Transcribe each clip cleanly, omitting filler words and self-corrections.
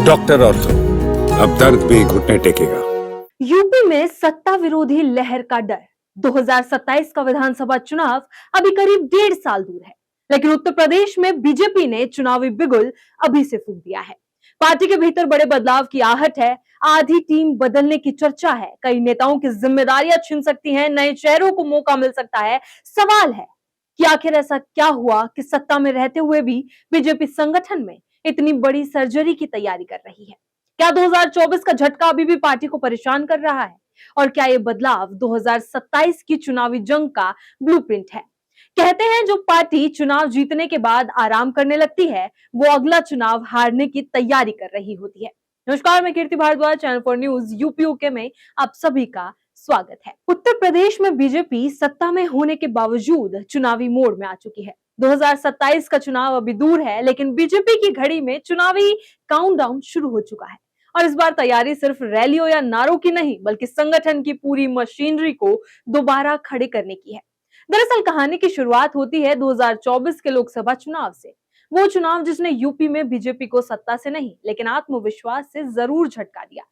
Doctor ortho, अब दर्द भी घुटने टेकेगा। यूपी में सत्ता विरोधी लहर का डर। 2027 का विधानसभा चुनाव अभी करीब 1.5 साल दूर है, लेकिन उत्तर प्रदेश में बीजेपी ने चुनावी बिगुल अभी से फूंक दिया है। पार्टी के भीतर बड़े बदलाव की आहट है, आधी टीम बदलने की चर्चा है, कई नेताओं की जिम्मेदारियां छिन सकती हैं, नए चेहरों को मौका मिल सकता है। सवाल है कि आखिर ऐसा क्या हुआ कि सत्ता में रहते हुए भी बीजेपी संगठन में इतनी बड़ी सर्जरी की तैयारी कर रही है। क्या 2024 का झटका अभी भी पार्टी को परेशान कर रहा है? और क्या ये बदलाव 2027 की चुनावी जंग का ब्लूप्रिंट है? कहते हैं जो पार्टी चुनाव जीतने के बाद आराम करने लगती है, वो अगला चुनाव हारने की तैयारी कर रही होती है। नमस्कार, मैं कीर्ति भारद्वाज, चैनल फॉर न्यूज यूपीयूके में आप सभी का स्वागत है। उत्तर प्रदेश में बीजेपी सत्ता में होने के बावजूद चुनावी मोड़ में आ चुकी है। 2027 का चुनाव अभी दूर है, लेकिन बीजेपी की घड़ी में चुनावी काउंटडाउन शुरू हो चुका है। और इस बार तैयारी सिर्फ रैलियों या नारों की नहीं, बल्कि संगठन की पूरी मशीनरी को दोबारा खड़े करने की है। दरअसल कहानी की शुरुआत होती है 2024 के लोकसभा चुनाव से। वो चुनाव जिसने यूपी में बीजेपी को सत्ता से नहीं, लेकिन आत्मविश्वास से जरूर झटका दिया।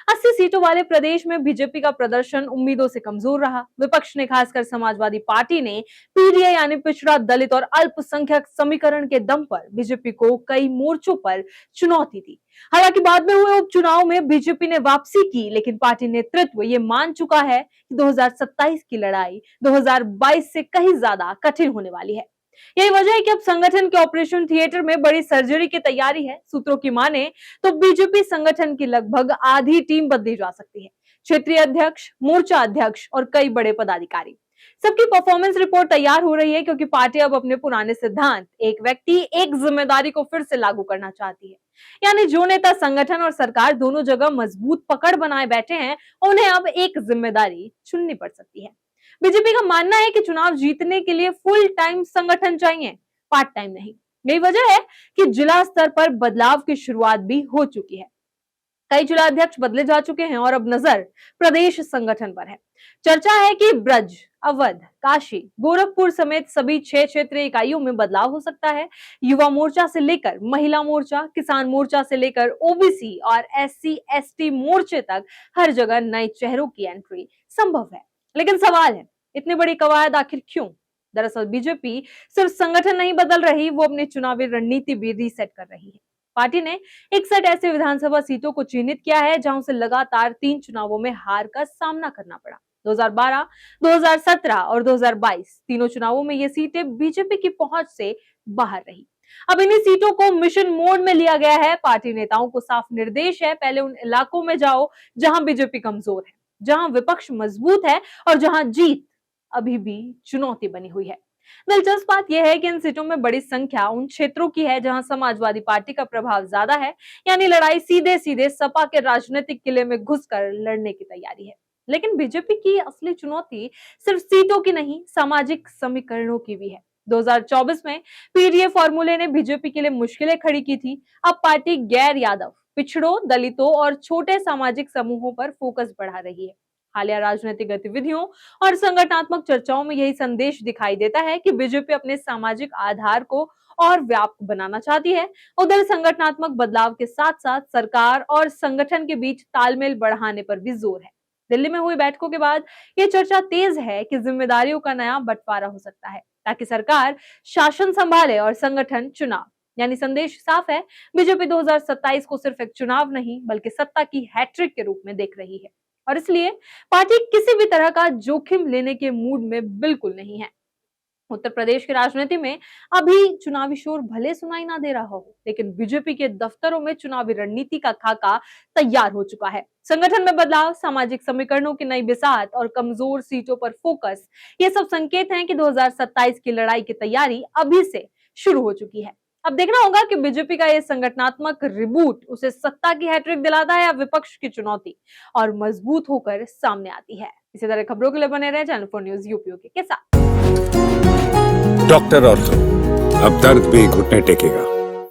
80 सीटों वाले प्रदेश में बीजेपी का प्रदर्शन उम्मीदों से कमजोर रहा। विपक्ष ने, खासकर समाजवादी पार्टी ने, पीडीए यानी पिछड़ा, दलित और अल्पसंख्यक समीकरण के दम पर बीजेपी को कई मोर्चों पर चुनौती दी। हालांकि बाद में हुए उपचुनाव में बीजेपी ने वापसी की, लेकिन पार्टी नेतृत्व ये मान चुका है कि 2027 की लड़ाई 2022 से कहीं ज्यादा कठिन होने वाली है। यही वजह है कि अब संगठन के ऑपरेशन थिएटर में बड़ी सर्जरी की तैयारी है। सूत्रों की माने तो बीजेपी संगठन की लगभग आधी टीम बदली जा सकती है। क्षेत्रीय अध्यक्ष, मोर्चा अध्यक्ष और कई बड़े पदाधिकारी, सबकी परफॉर्मेंस रिपोर्ट तैयार हो रही है, क्योंकि पार्टी अब अपने पुराने सिद्धांत, एक व्यक्ति एक जिम्मेदारी को फिर से लागू करना चाहती है। यानी जो नेता संगठन और सरकार दोनों जगह मजबूत पकड़ बनाए बैठे हैं, उन्हें अब एक जिम्मेदारी चुननी पड़ सकती है। बीजेपी का मानना है कि चुनाव जीतने के लिए फुल टाइम संगठन चाहिए, पार्ट टाइम नहीं। यही वजह है कि जिला स्तर पर बदलाव की शुरुआत भी हो चुकी है। कई जिला अध्यक्ष बदले जा चुके हैं और अब नजर प्रदेश संगठन पर है। चर्चा है कि ब्रज, अवध, काशी, गोरखपुर समेत सभी 6 क्षेत्रीय इकाइयों में बदलाव हो सकता है। युवा मोर्चा से लेकर महिला मोर्चा, किसान मोर्चा से लेकर ओबीसी और एससी एसटी मोर्चे तक हर जगह नए चेहरों की एंट्री संभव है। लेकिन सवाल है, इतनी बड़ी कवायद आखिर क्यों? दरअसल बीजेपी सिर्फ संगठन नहीं बदल रही, वो अपनी चुनावी रणनीति भी रीसेट कर रही है। पार्टी ने 61 ऐसे विधानसभा सीटों को चिन्हित किया है जहां उसे लगातार 3 चुनावों में हार का सामना करना पड़ा। 2012, 2017 और 2022 तीनों चुनावों में ये सीटें बीजेपी की पहुंच से बाहर रही। अब इन्हीं सीटों को मिशन मोड में लिया गया है। पार्टी नेताओं को साफ निर्देश है, पहले उन इलाकों में जाओ जहां बीजेपी कमजोर है, जहां विपक्ष मजबूत है और जहां जीत अभी भी चुनौती बनी हुई है। दिलचस्प बात यह है कि इन सीटों में बड़ी संख्या उन क्षेत्रों की है जहां समाजवादी पार्टी का प्रभाव ज्यादा है, यानी लड़ाई सीधे सीधे सपा के राजनीतिक किले में घुसकर लड़ने की तैयारी है। लेकिन बीजेपी की असली चुनौती सिर्फ सीटों की नहीं, सामाजिक समीकरणों की भी है। 2024 में पीडीए फॉर्मूले ने बीजेपी के लिए मुश्किलें खड़ी की थी। अब पार्टी गैर यादव, पिछड़ों, दलितों और छोटे सामाजिक समूहों पर फोकस बढ़ा रही है। हालिया राजनीतिक गतिविधियों और संगठनात्मक चर्चाओं में यही संदेश दिखाई देता है कि बीजेपी अपने सामाजिक आधार को और व्यापक बनाना चाहती है। उधर संगठनात्मक बदलाव के साथ साथ सरकार और संगठन के बीच तालमेल बढ़ाने पर भी जोर है। दिल्ली में हुई बैठकों के बाद यह चर्चा तेज है कि जिम्मेदारियों का नया बंटवारा हो सकता है, ताकि सरकार शासन संभाले और संगठन चुनाव। यानी संदेश साफ है, बीजेपी 2027 को सिर्फ एक चुनाव नहीं, बल्कि सत्ता की हैट्रिक के रूप में देख रही है। और इसलिए पार्टी किसी भी तरह का जोखिम लेने के मूड में बिल्कुल नहीं है। उत्तर प्रदेश की राजनीति में अभी चुनावी शोर भले सुनाई ना दे रहा हो, लेकिन बीजेपी के दफ्तरों में चुनावी रणनीति का खाका तैयार हो चुका है। संगठन में बदलाव, सामाजिक समीकरणों की नई बिसात और कमजोर सीटों पर फोकस, ये सब संकेत हैं कि 2027 की लड़ाई की तैयारी अभी से शुरू हो चुकी है। अब देखना होगा कि बीजेपी का यह संगठनात्मक रिबूट उसे सत्ता की हैट्रिक दिलाता है या विपक्ष की चुनौती और मजबूत होकर सामने आती है। इसी तरह खबरों के लिए बने रहे चैनल फॉर न्यूज यूपीयूके के साथ। डॉक्टर ऑर्थो, अब दर्द भी घुटने टेकेगा।